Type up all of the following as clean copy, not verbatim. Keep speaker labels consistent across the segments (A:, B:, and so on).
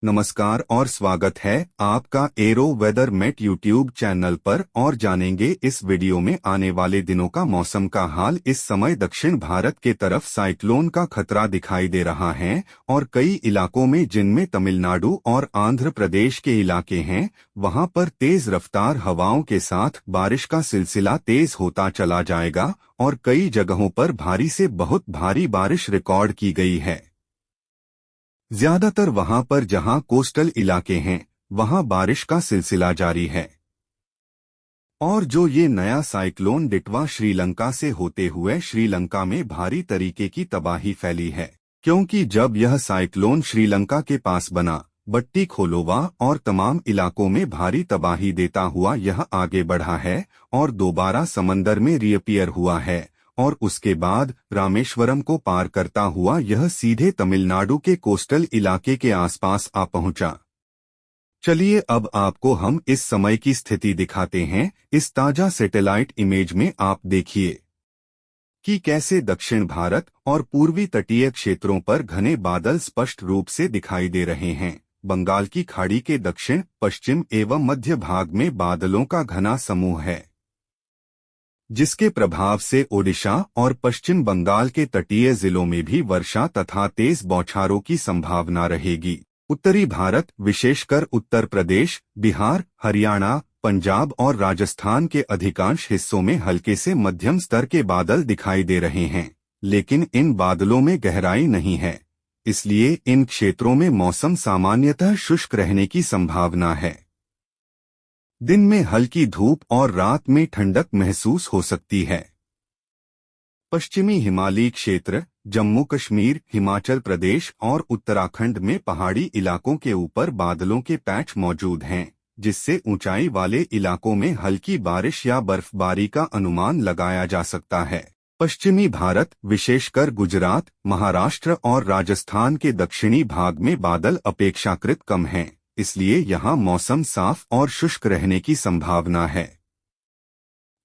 A: नमस्कार और स्वागत है आपका aero weather met YouTube channel पर। और जानेंगे इस वीडियो में आने वाले दिनों का मौसम का हाल। इस समय दक्षिण भारत के तरफ साइक्लोन का खतरा दिखाई दे रहा है और कई इलाकों में, जिनमें तमिलनाडु और आंध्र प्रदेश के इलाके हैं, वहां पर तेज रफ्तार हवाओं के साथ बारिश का सिलसिला तेज होता चला जाएगा और कई जगहों पर भारी से बहुत भारी बारिश रिकॉर्ड की गई है। ज्यादातर वहां पर जहां कोस्टल इलाके हैं, वहां बारिश का सिलसिला जारी है। और जो ये नया साइक्लोन डिटवा श्रीलंका से होते हुए श्रीलंका में भारी तरीके की तबाही फैली है, क्योंकि जब यह साइक्लोन श्रीलंका के पास बना, बट्टी खोलोवा और तमाम इलाकों में भारी तबाही देता हुआ यह आगे बढ़ा है और दोबारा समंदर में रीअपियर हुआ है और उसके बाद रामेश्वरम को पार करता हुआ यह सीधे तमिलनाडु के कोस्टल इलाके के आसपास आ पहुंचा। चलिए अब आपको हम इस समय की स्थिति दिखाते हैं। इस ताजा सैटेलाइट इमेज में आप देखिए कि कैसे दक्षिण भारत और पूर्वी तटीय क्षेत्रों पर घने बादल स्पष्ट रूप से दिखाई दे रहे हैं। बंगाल की खाड़ी के दक्षिण, पश्चिम एवं मध्य भाग में बादलों का घना समूह है, जिसके प्रभाव से ओडिशा और पश्चिम बंगाल के तटीय जिलों में भी वर्षा तथा तेज बौछारों की संभावना रहेगी। उत्तरी भारत, विशेषकर उत्तर प्रदेश, बिहार, हरियाणा, पंजाब और राजस्थान के अधिकांश हिस्सों में हल्के से मध्यम स्तर के बादल दिखाई दे रहे हैं, लेकिन इन बादलों में गहराई नहीं है, इसलिए इन क्षेत्रों में मौसम सामान्यतः शुष्क रहने की संभावना है। दिन में हल्की धूप और रात में ठंडक महसूस हो सकती है। पश्चिमी हिमालयी क्षेत्र, जम्मू कश्मीर, हिमाचल प्रदेश और उत्तराखंड में पहाड़ी इलाकों के ऊपर बादलों के पैच मौजूद हैं, जिससे ऊंचाई वाले इलाकों में हल्की बारिश या बर्फबारी का अनुमान लगाया जा सकता है। पश्चिमी भारत, विशेषकर गुजरात, महाराष्ट्र और राजस्थान के दक्षिणी भाग में बादल अपेक्षाकृत कम हैं, इसलिए यहां मौसम साफ और शुष्क रहने की संभावना है।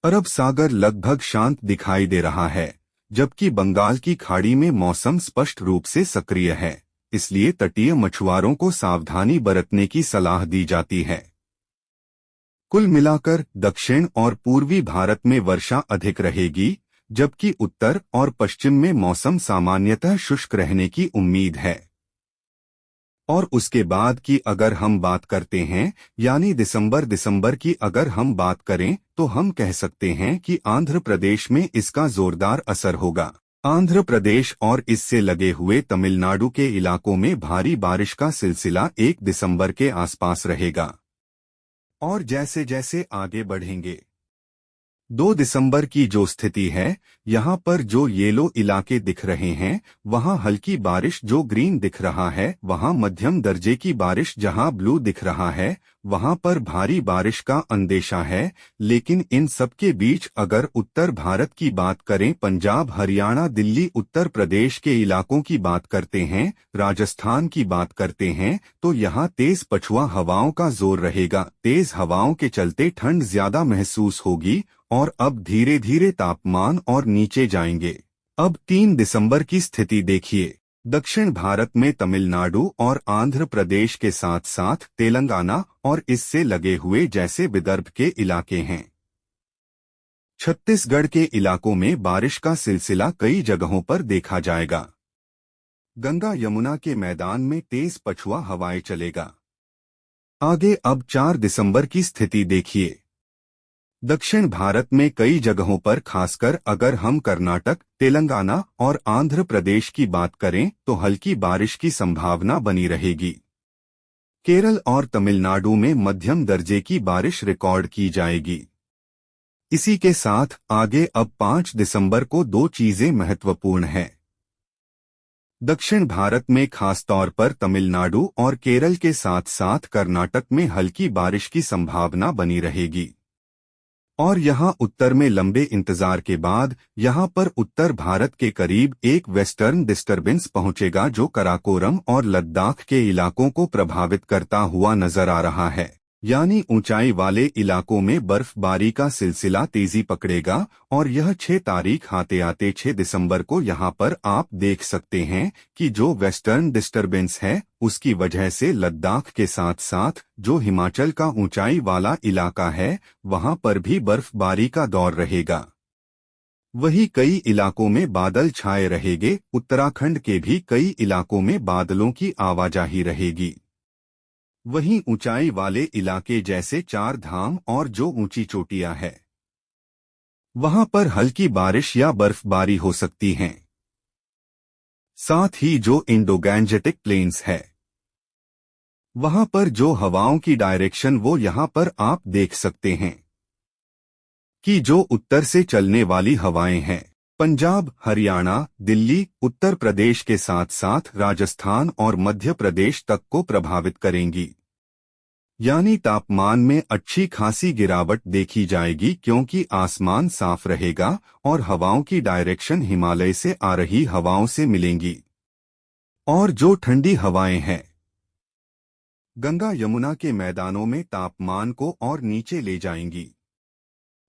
A: अरब सागर लगभग शांत दिखाई दे रहा है, जबकि बंगाल की खाड़ी में मौसम स्पष्ट रूप से सक्रिय है, इसलिए तटीय मछुआरों को सावधानी बरतने की सलाह दी जाती है। कुल मिलाकर दक्षिण और पूर्वी भारत में वर्षा अधिक रहेगी, जबकि उत्तर और पश्चिम में मौसम सामान्यतः शुष्क रहने की उम्मीद है। और उसके बाद की अगर हम बात करते हैं, यानी दिसंबर की अगर हम बात करें, तो हम कह सकते हैं कि आंध्र प्रदेश में इसका जोरदार असर होगा। आंध्र प्रदेश और इससे लगे हुए तमिलनाडु के इलाकों में भारी बारिश का सिलसिला 1 दिसंबर के आसपास रहेगा और जैसे जैसे आगे बढ़ेंगे, 2 दिसंबर की जो स्थिति है, यहाँ पर जो येलो इलाके दिख रहे हैं, वहाँ हल्की बारिश, जो ग्रीन दिख रहा है वहाँ मध्यम दर्जे की बारिश, जहाँ ब्लू दिख रहा है वहाँ पर भारी बारिश का अंदेशा है। लेकिन इन सब के बीच अगर उत्तर भारत की बात करें, पंजाब, हरियाणा, दिल्ली, उत्तर प्रदेश के इलाकों की बात करते हैं, राजस्थान की बात करते हैं, तो यहाँ तेज पछुआ हवाओं का जोर रहेगा। तेज हवाओं के चलते ठंड ज्यादा महसूस होगी और अब धीरे धीरे तापमान और नीचे जाएंगे। अब 3 दिसंबर की स्थिति देखिए। दक्षिण भारत में तमिलनाडु और आंध्र प्रदेश के साथ साथ तेलंगाना और इससे लगे हुए जैसे विदर्भ के इलाके हैं। छत्तीसगढ़ के इलाकों में बारिश का सिलसिला कई जगहों पर देखा जाएगा। गंगा यमुना के मैदान में तेज पछुआ हवाएं चलेगा। आगे अब 4 दिसंबर की स्थिति देखिए। दक्षिण भारत में कई जगहों पर, खासकर अगर हम कर्नाटक, तेलंगाना और आंध्र प्रदेश की बात करें, तो हल्की बारिश की संभावना बनी रहेगी। केरल और तमिलनाडु में मध्यम दर्जे की बारिश रिकॉर्ड की जाएगी। इसी के साथ आगे अब 5 दिसंबर को 2 चीजें महत्वपूर्ण हैं। दक्षिण भारत में खासतौर पर तमिलनाडु और केरल के साथ साथ कर्नाटक में हल्की बारिश की संभावना बनी रहेगी। और यहाँ उत्तर में लंबे इंतजार के बाद यहाँ पर उत्तर भारत के करीब एक वेस्टर्न डिस्टर्बेंस पहुंचेगा, जो कराकोरम और लद्दाख के इलाकों को प्रभावित करता हुआ नजर आ रहा है। यानी ऊंचाई वाले इलाकों में बर्फबारी का सिलसिला तेजी पकड़ेगा और यह 6 तारीख आते आते 6 दिसंबर को यहाँ पर आप देख सकते हैं कि जो वेस्टर्न डिस्टरबेंस है उसकी वजह से लद्दाख के साथ साथ जो हिमाचल का ऊंचाई वाला इलाका है वहां पर भी बर्फबारी का दौर रहेगा। वही कई इलाकों में बादल छाए रहेंगे। उत्तराखंड के भी कई इलाकों में बादलों की आवाजाही रहेगी। वहीं ऊंचाई वाले इलाके जैसे चार धाम और जो ऊंची चोटियां हैं वहां पर हल्की बारिश या बर्फबारी हो सकती है। साथ ही जो इंडो गैंजेटिक प्लेन्स है वहां पर जो हवाओं की डायरेक्शन वो यहां पर आप देख सकते हैं कि जो उत्तर से चलने वाली हवाएं हैं पंजाब, हरियाणा, दिल्ली, उत्तर प्रदेश के साथ साथ राजस्थान और मध्य प्रदेश तक को प्रभावित करेंगी। यानी तापमान में अच्छी खासी गिरावट देखी जाएगी क्योंकि आसमान साफ रहेगा और हवाओं की डायरेक्शन हिमालय से आ रही हवाओं से मिलेंगी। और जो ठंडी हवाएं हैं गंगा यमुना के मैदानों में तापमान को और नीचे ले जाएंगी।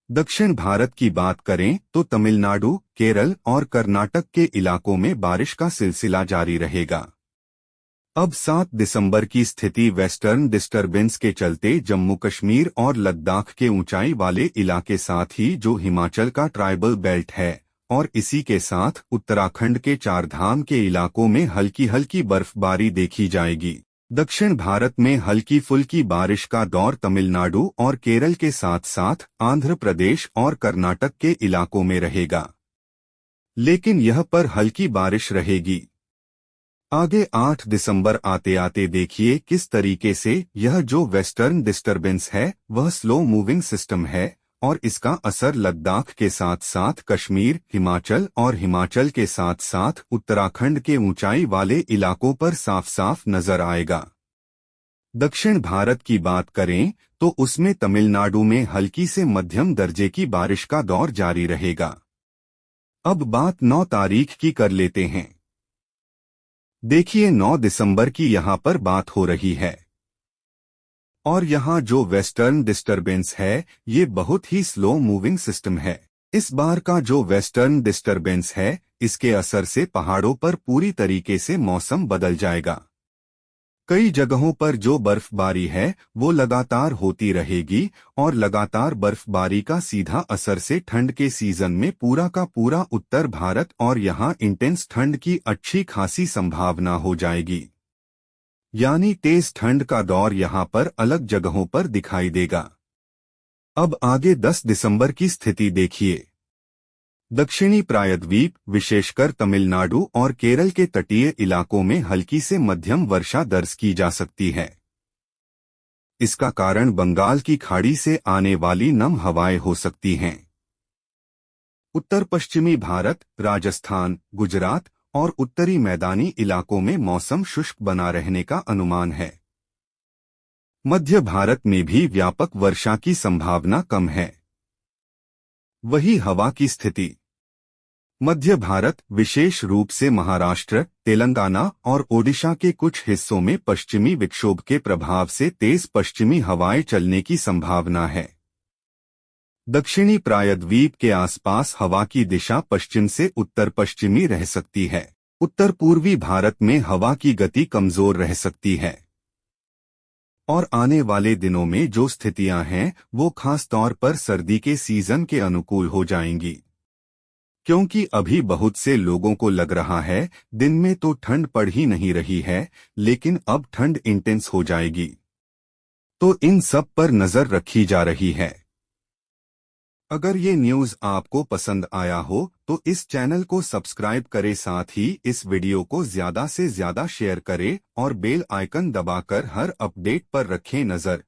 A: दक्षिण भारत की बात करें तो तमिलनाडु, केरल और कर्नाटक के इलाकों में बारिश का सिलसिला जारी रहेगा। अब 7 दिसंबर की स्थिति वेस्टर्न डिस्टरबेंस के चलते जम्मू कश्मीर और लद्दाख के ऊंचाई वाले इलाके साथ ही जो हिमाचल का ट्राइबल बेल्ट है और इसी के साथ उत्तराखंड के चारधाम के इलाकों में हल्की हल्की बर्फबारी देखी जाएगी। दक्षिण भारत में हल्की फुल्की बारिश का दौर तमिलनाडु और केरल के साथ साथ आंध्र प्रदेश और कर्नाटक के इलाकों में रहेगा। लेकिन यह पर हल्की बारिश रहेगी। आगे 8 दिसंबर आते आते देखिए किस तरीके से यह जो वेस्टर्न डिस्टरबेंस है वह स्लो मूविंग सिस्टम है और इसका असर लद्दाख के साथ साथ कश्मीर, हिमाचल और हिमाचल के साथ साथ उत्तराखंड के ऊंचाई वाले इलाकों पर साफ साफ नजर आएगा। दक्षिण भारत की बात करें तो उसमें तमिलनाडु में हल्की से मध्यम दर्जे की बारिश का दौर जारी रहेगा। अब बात 9 तारीख की कर लेते हैं। देखिए 9 दिसंबर की यहाँ पर बात हो रही है और यहाँ जो वेस्टर्न डिस्टरबेंस है ये बहुत ही स्लो मूविंग सिस्टम है। इस बार का जो वेस्टर्न डिस्टरबेंस है इसके असर से पहाड़ों पर पूरी तरीके से मौसम बदल जाएगा। कई जगहों पर जो बर्फबारी है वो लगातार होती रहेगी और लगातार बर्फबारी का सीधा असर से ठंड के सीजन में पूरा का पूरा उत्तर भारत और यहाँ इंटेंस ठंड की अच्छी खासी संभावना हो जाएगी। यानी तेज ठंड का दौर यहाँ पर अलग जगहों पर दिखाई देगा। अब आगे 10 दिसंबर की स्थिति देखिए। दक्षिणी प्रायद्वीप विशेषकर तमिलनाडु और केरल के तटीय इलाकों में हल्की से मध्यम वर्षा दर्ज की जा सकती है। इसका कारण बंगाल की खाड़ी से आने वाली नम हवाएं हो सकती हैं। उत्तर पश्चिमी भारत, राजस्थान, गुजरात और उत्तरी मैदानी इलाकों में मौसम शुष्क बना रहने का अनुमान है। मध्य भारत में भी व्यापक वर्षा की संभावना कम है। वही हवा की स्थिति मध्य भारत विशेष रूप से महाराष्ट्र, तेलंगाना और ओडिशा के कुछ हिस्सों में पश्चिमी विक्षोभ के प्रभाव से तेज पश्चिमी हवाएं चलने की संभावना है। दक्षिणी प्रायद्वीप के आसपास हवा की दिशा पश्चिम से उत्तर पश्चिमी रह सकती है। उत्तर पूर्वी भारत में हवा की गति कमजोर रह सकती है और आने वाले दिनों में जो स्थितियां हैं वो खास तौर पर सर्दी के सीजन के अनुकूल हो जाएंगी। क्योंकि अभी बहुत से लोगों को लग रहा है दिन में तो ठंड पड़ ही नहीं रही है लेकिन अब ठंड इंटेंस हो जाएगी। तो इन सब पर नजर रखी जा रही है। अगर ये न्यूज़ आपको पसंद आया हो तो इस चैनल को सब्सक्राइब करें, साथ ही इस वीडियो को ज़्यादा से ज़्यादा शेयर करें और बेल आइकन दबाकर हर अपडेट पर रखें नज़र।